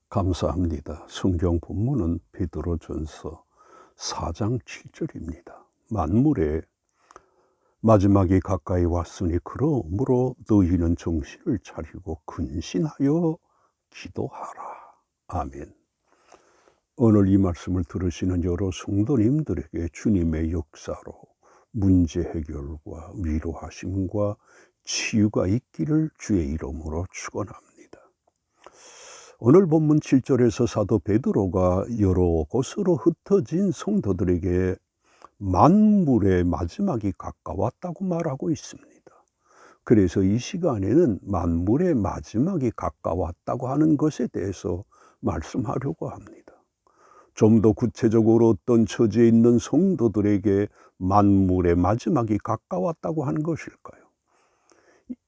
감사합니다. 성경 본문은 베드로전서 4장 7절입니다. 만물의 마지막이 가까이 왔으니 그러므로 너희는 정신을 차리고 근신하여 기도하라. 아멘. 오늘 이 말씀을 들으시는 여러 성도님들에게 주님의 역사로 문제 해결과 위로하심과 치유가 있기를 주의 이름으로 축원합니다. 오늘 본문 7절에서 사도 베드로가 여러 곳으로 흩어진 성도들에게 만물의 마지막이 가까웠다고 말하고 있습니다. 그래서 이 시간에는 만물의 마지막이 가까웠다고 하는 것에 대해서 말씀하려고 합니다. 좀 더 구체적으로 어떤 처지에 있는 성도들에게 만물의 마지막이 가까웠다고 하는 것일까요?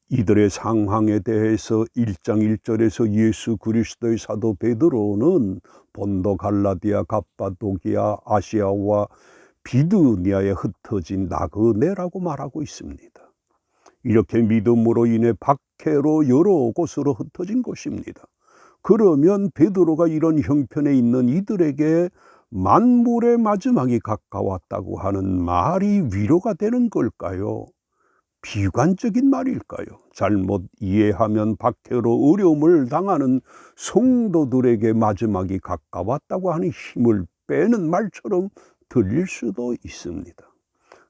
이들의 상황에 대해서 1장 1절에서 예수 그리스도의 사도 베드로는 본도 갈라디아 갑바도기아 아시아와 비두니아에 흩어진 나그네라고 말하고 있습니다. 이렇게 믿음으로 인해 박해로 여러 곳으로 흩어진 것입니다. 그러면 베드로가 이런 형편에 있는 이들에게 만물의 마지막이 가까웠다고 하는 말이 위로가 되는 걸까요? 비관적인 말일까요? 잘못 이해하면 박해로 어려움을 당하는 성도들에게 마지막이 가까웠다고 하는 힘을 빼는 말처럼 들릴 수도 있습니다.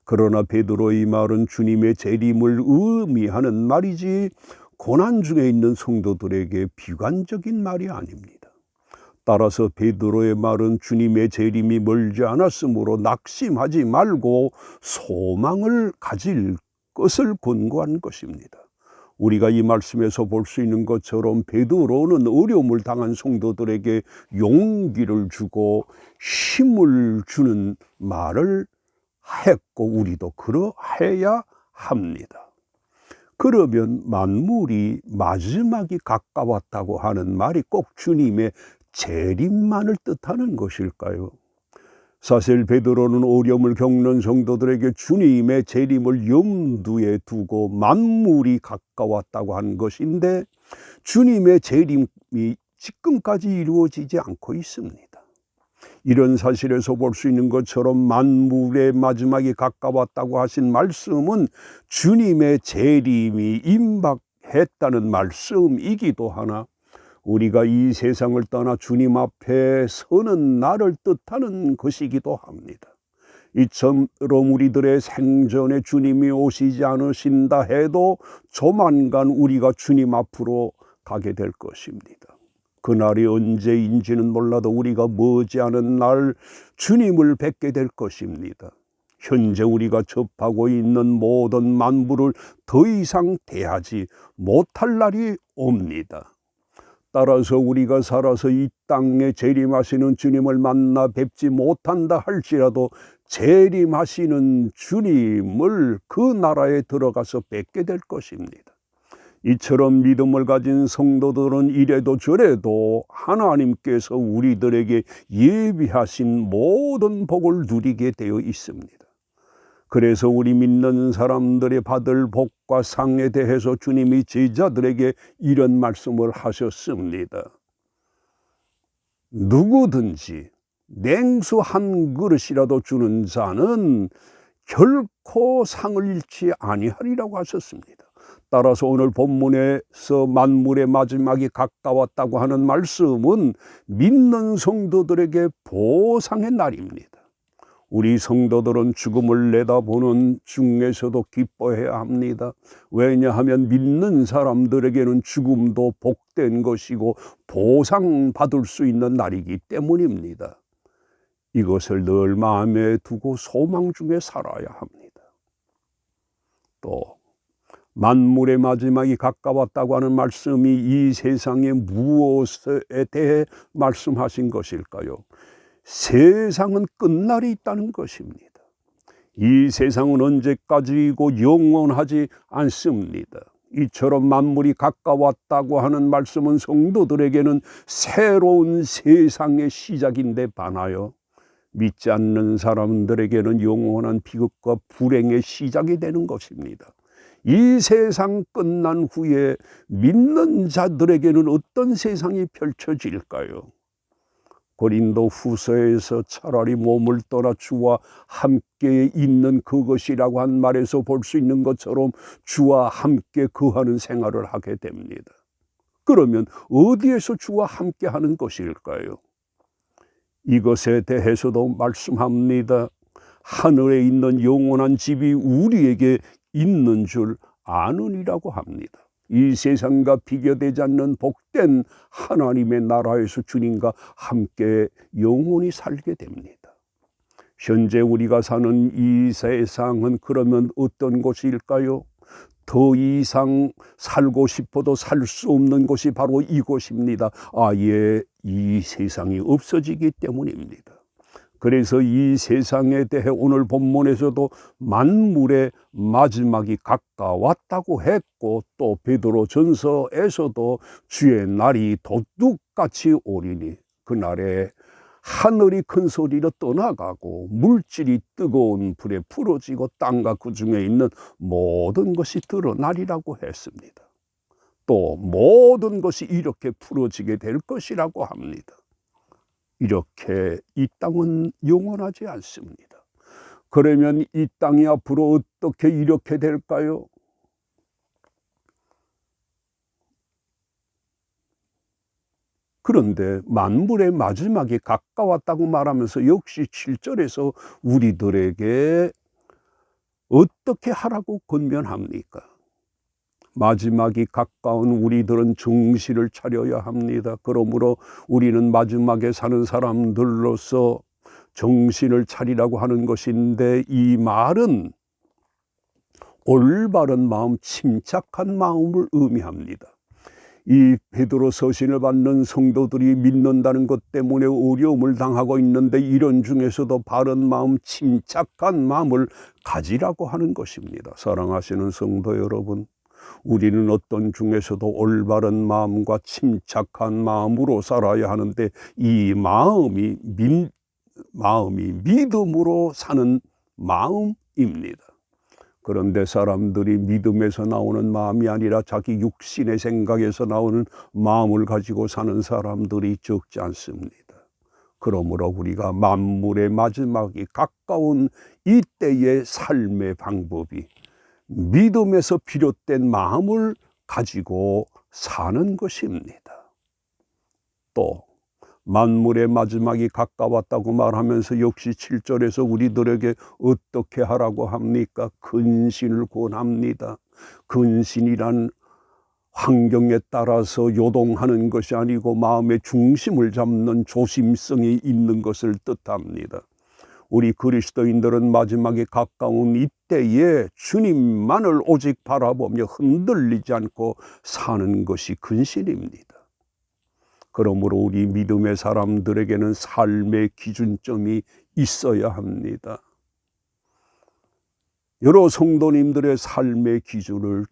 그러나 베드로의 말은 주님의 재림을 의미하는 말이지 고난 중에 있는 성도들에게 비관적인 말이 아닙니다. 따라서 베드로의 말은 주님의 재림이 멀지 않았으므로 낙심하지 말고 소망을 가질 것을 권고한 것입니다. 우리가 이 말씀에서 볼 수 있는 것처럼 베드로는 어려움을 당한 성도들에게 용기를 주고 힘을 주는 말을 했고 우리도 그러해야 합니다. 그러면 만물이 마지막이 가까웠다고 하는 말이 꼭 주님의 재림만을 뜻하는 것일까요? 사실 베드로는 어려움을 겪는 성도들에게 주님의 재림을 염두에 두고 만물이 가까웠다고 한 것인데 주님의 재림이 지금까지 이루어지지 않고 있습니다. 이런 사실에서 볼 수 있는 것처럼 만물의 마지막이 가까웠다고 하신 말씀은 주님의 재림이 임박했다는 말씀이기도 하나 우리가 이 세상을 떠나 주님 앞에 서는 날을 뜻하는 것이기도 합니다. 이처럼 우리들의 생전에 주님이 오시지 않으신다 해도 조만간 우리가 주님 앞으로 가게 될 것입니다. 그날이 언제인지는 몰라도 우리가 머지않은 날 주님을 뵙게 될 것입니다. 현재 우리가 접하고 있는 모든 만물을 더 이상 대하지 못할 날이 옵니다. 따라서 우리가 살아서 이 땅에 재림하시는 주님을 만나 뵙지 못한다 할지라도 재림하시는 주님을 그 나라에 들어가서 뵙게 될 것입니다. 이처럼 믿음을 가진 성도들은 이래도 저래도 하나님께서 우리들에게 예비하신 모든 복을 누리게 되어 있습니다. 그래서 우리 믿는 사람들이 받을 복과 상에 대해서 주님이 제자들에게 이런 말씀을 하셨습니다. 누구든지 냉수 한 그릇이라도 주는 자는 결코 상을 잃지 아니하리라고 하셨습니다. 따라서 오늘 본문에서 만물의 마지막이 가까웠다고 하는 말씀은 믿는 성도들에게 보상의 날입니다. 우리 성도들은 죽음을 내다보는 중에서도 기뻐해야 합니다. 왜냐하면 믿는 사람들에게는 죽음도 복된 것이고 보상받을 수 있는 날이기 때문입니다. 이것을 늘 마음에 두고 소망 중에 살아야 합니다. 또 만물의 마지막이 가까웠다고 하는 말씀이 이 세상의 무엇에 대해 말씀하신 것일까요? 세상은 끝날이 있다는 것입니다. 이 세상은 언제까지이고 영원하지 않습니다. 이처럼 만물이 가까웠다고 하는 말씀은 성도들에게는 새로운 세상의 시작인데 반하여 믿지 않는 사람들에게는 영원한 비극과 불행의 시작이 되는 것입니다. 이 세상 끝난 후에 믿는 자들에게는 어떤 세상이 펼쳐질까요? 고린도 후서에서 차라리 몸을 떠나 주와 함께 있는 그것이라고 한 말에서 볼 수 있는 것처럼 주와 함께 거하는 생활을 하게 됩니다. 그러면 어디에서 주와 함께 하는 것일까요? 이것에 대해서도 말씀합니다. 하늘에 있는 영원한 집이 우리에게 있는 줄 아느니라고 합니다. 이 세상과 비교되지 않는 복된 하나님의 나라에서 주님과 함께 영원히 살게 됩니다. 현재 우리가 사는 이 세상은 그러면 어떤 곳일까요? 더 이상 살고 싶어도 살 수 없는 곳이 바로 이곳입니다. 아예 이 세상이 없어지기 때문입니다. 그래서 이 세상에 대해 오늘 본문에서도 만물의 마지막이 가까웠다고 했고, 또 베드로전서에서도 주의 날이 도둑같이 오리니 그날에 하늘이 큰 소리로 떠나가고 물질이 뜨거운 불에 풀어지고 땅과 그 중에 있는 모든 것이 드러나리라고 했습니다. 또 모든 것이 이렇게 풀어지게 될 것이라고 합니다. 이렇게 이 땅은 영원하지 않습니다. 그러면 이 땅이 앞으로 어떻게 이렇게 될까요? 그런데 만물의 마지막이 가까웠다고 말하면서 역시 7절에서 우리들에게 어떻게 하라고 권면합니까? 마지막이 가까운 우리들은 정신을 차려야 합니다. 그러므로 우리는 마지막에 사는 사람들로서 정신을 차리라고 하는 것인데, 이 말은 올바른 마음, 침착한 마음을 의미합니다. 이 베드로 서신을 받는 성도들이 믿는다는 것 때문에 어려움을 당하고 있는데, 이런 중에서도 바른 마음, 침착한 마음을 가지라고 하는 것입니다. 사랑하시는 성도 여러분, 우리는 어떤 중에서도 올바른 마음과 침착한 마음으로 살아야 하는데, 이 마음이 믿음으로 사는 마음입니다. 그런데 사람들이 믿음에서 나오는 마음이 아니라 자기 육신의 생각에서 나오는 마음을 가지고 사는 사람들이 적지 않습니다. 그러므로 우리가 만물의 마지막이 가까운 이때의 삶의 방법이 믿음에서 비롯된 마음을 가지고 사는 것입니다. 또 만물의 마지막이 가까웠다고 말하면서 역시 7절에서 우리들에게 어떻게 하라고 합니까? 근신을 권합니다. 근신이란 환경에 따라서 요동하는 것이 아니고 마음의 중심을 잡는 조심성이 있는 것을 뜻합니다. 우리 그리스도인들은 마지막에 가까운 이때에 주님만을 오직 바라보며 흔들리지 않고 사는 것이 근신입니다. 그러므로 우리 믿음의 사람들에게는 삶의 기준점이 있어야 합니다. 여러 성도님들의 삶의 기준을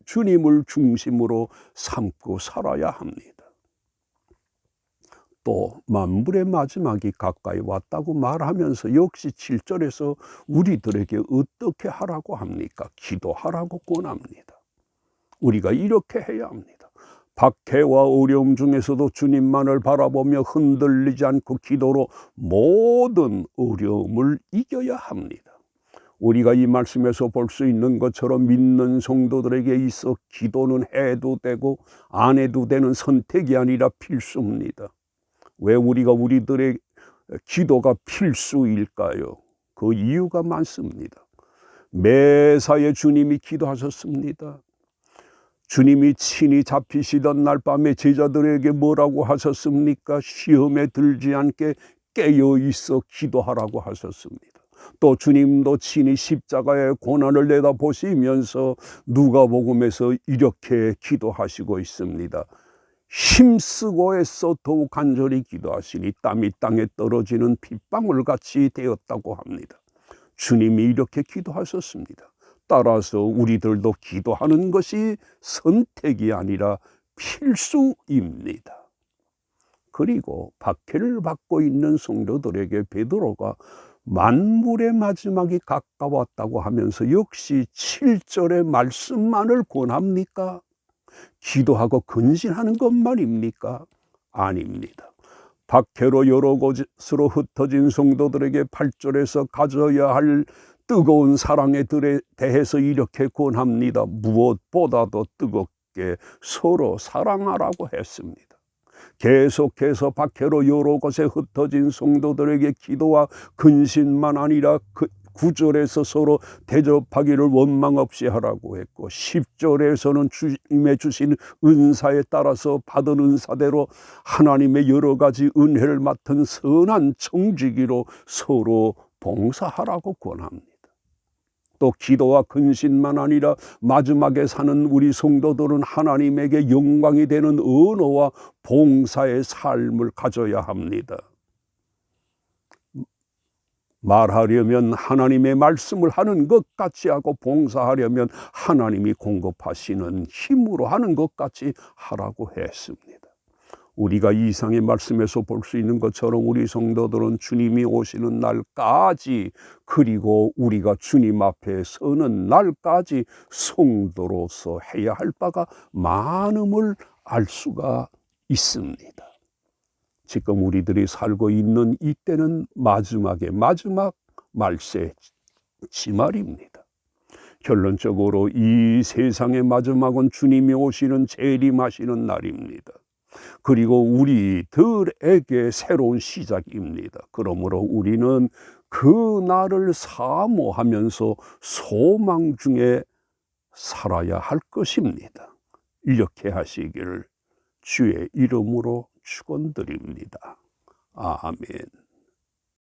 주님을 중심으로 삼고 살아야 합니다. 또 만물의 마지막이 가까이 왔다고 말하면서 역시 7절에서 우리들에게 어떻게 하라고 합니까? 기도하라고 권합니다. 우리가 이렇게 해야 합니다. 박해와 어려움 중에서도 주님만을 바라보며 흔들리지 않고 기도로 모든 어려움을 이겨야 합니다. 우리가 이 말씀에서 볼 수 있는 것처럼 믿는 성도들에게 있어 기도는 해도 되고 안 해도 되는 선택이 아니라 필수입니다. 왜 우리들의 기도가 필수일까요? 그 이유가 많습니다. 매사에 주님이 기도하셨습니다. 주님이 친히 잡히시던 날 밤에 제자들에게 뭐라고 하셨습니까? 시험에 들지 않게 깨어 있어 기도하라고 하셨습니다. 또 주님도 친히 십자가의 고난을 내다보시면서 누가복음에서 이렇게 기도하시고 있습니다. 힘쓰고 애써 더욱 간절히 기도하시니 땀이 땅에 떨어지는 핏방울 같이 되었다고 합니다. 주님이 이렇게 기도하셨습니다. 따라서 우리들도 기도하는 것이 선택이 아니라 필수입니다. 그리고 박해를 받고 있는 성도들에게 베드로가 만물의 마지막이 가까웠다고 하면서 역시 7절의 말씀만을 권합니까? 기도하고 근신하는 것만입니까? 아닙니다. 박해로 여러 곳으로 흩어진 성도들에게 8절에서 가져야 할 뜨거운 사랑에 대해서 이렇게 권합니다. 무엇보다도 뜨겁게 서로 사랑하라고 했습니다. 계속해서 박해로 여러 곳에 흩어진 성도들에게 기도와 근신만 아니라 9절에서 서로 대접하기를 원망 없이 하라고 했고, 10절에서는 주님의 주신 은사에 따라서 받은 은사대로 하나님의 여러 가지 은혜를 맡은 선한 청지기로 서로 봉사하라고 권합니다. 또 기도와 근신만 아니라 마지막에 사는 우리 성도들은 하나님에게 영광이 되는 언어와 봉사의 삶을 가져야 합니다. 말하려면 하나님의 말씀을 하는 것 같이 하고, 봉사하려면 하나님이 공급하시는 힘으로 하는 것 같이 하라고 했습니다. 우리가 이상의 말씀에서 볼 수 있는 것처럼 우리 성도들은 주님이 오시는 날까지, 그리고 우리가 주님 앞에 서는 날까지 성도로서 해야 할 바가 많음을 알 수가 있습니다. 지금 우리들이 살고 있는 이때는 마지막의 마지막 말세지 말입니다. 결론적으로 이 세상의 마지막은 주님이 오시는 재림하시는 날입니다. 그리고 우리들에게 새로운 시작입니다. 그러므로 우리는 그 날을 사모하면서 소망 중에 살아야 할 것입니다. 이렇게 하시기를 주의 이름으로 축원드립니다. 아멘.